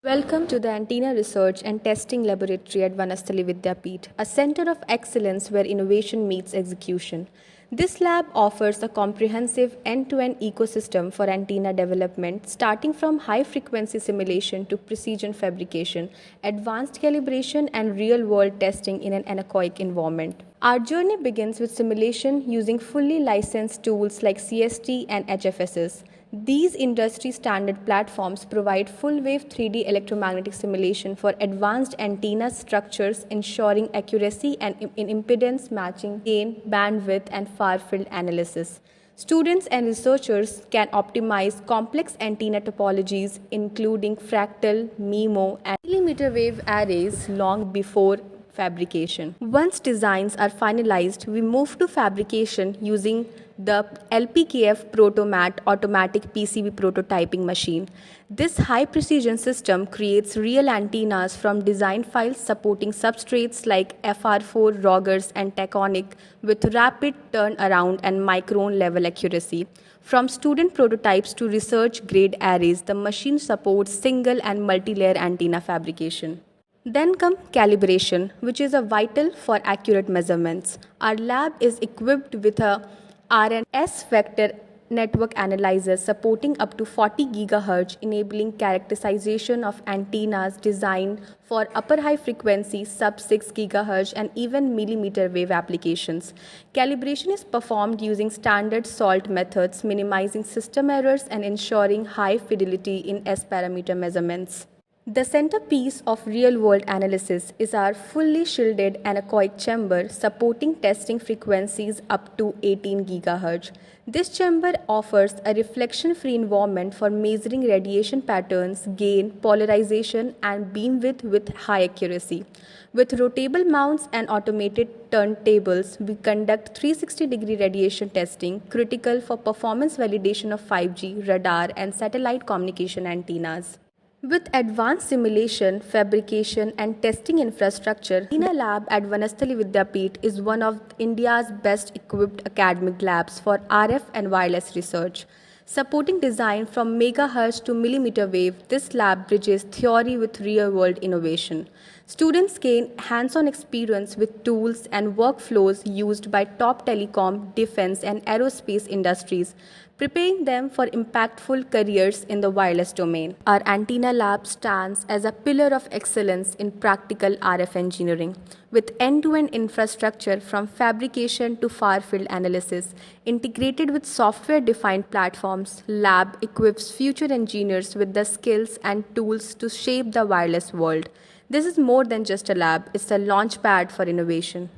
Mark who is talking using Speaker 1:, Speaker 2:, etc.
Speaker 1: Welcome to the Antenna Research and Testing Laboratory at Vanasthali Vidyapeeth, a center of excellence where innovation meets execution. This lab offers a comprehensive end-to-end ecosystem for antenna development, starting from high-frequency simulation to precision fabrication, advanced calibration, and real-world testing in an anechoic environment. Our journey begins with simulation using fully licensed tools like CST and HFSS. These industry standard platforms provide full wave 3D electromagnetic simulation for advanced antenna structures, ensuring accuracy and in impedance matching, gain, bandwidth, and far field analysis. Students and researchers can optimize complex antenna topologies, including fractal, MIMO, and millimeter wave arrays long before fabrication. Once designs are finalized, we move to fabrication using the LPKF Protomat automatic PCB prototyping machine. This high precision system creates real antennas from design files supporting substrates like FR4, Rogers, and Taconic with rapid turnaround and micron level accuracy. From student prototypes to research grade arrays, the machine supports single and multi-layer antenna fabrication. Then come calibration, which is a vital for accurate measurements. Our lab is equipped with a RNS vector network analyzer supporting up to 40 GHz, enabling characterization of antennas designed for upper high frequency sub 6 GHz and even millimeter wave applications. Calibration is performed using standard SALT methods, minimizing system errors and ensuring high fidelity in S parameter measurements. The centerpiece of real-world analysis is our fully shielded anechoic chamber supporting testing frequencies up to 18 GHz. This chamber offers a reflection-free environment for measuring radiation patterns, gain, polarization, and beam width with high accuracy. With rotable mounts and automated turntables, we conduct 360-degree radiation testing, critical for performance validation of 5G, radar, and satellite communication antennas. With advanced simulation, fabrication, and testing infrastructure, Antenna Lab at Vanasthali Vidyapeeth is one of India's best equipped academic labs for RF and wireless research. Supporting design from megahertz to millimeter wave, this lab bridges theory with real-world innovation. Students gain hands-on experience with tools and workflows used by top telecom, defense, and aerospace industries, preparing them for impactful careers in the wireless domain. Our antenna lab stands as a pillar of excellence in practical RF engineering, with end-to-end infrastructure from fabrication to far-field analysis. Integrated with software-defined platforms, lab equips future engineers with the skills and tools to shape the wireless world. This is more than just a lab, it's a launchpad for innovation.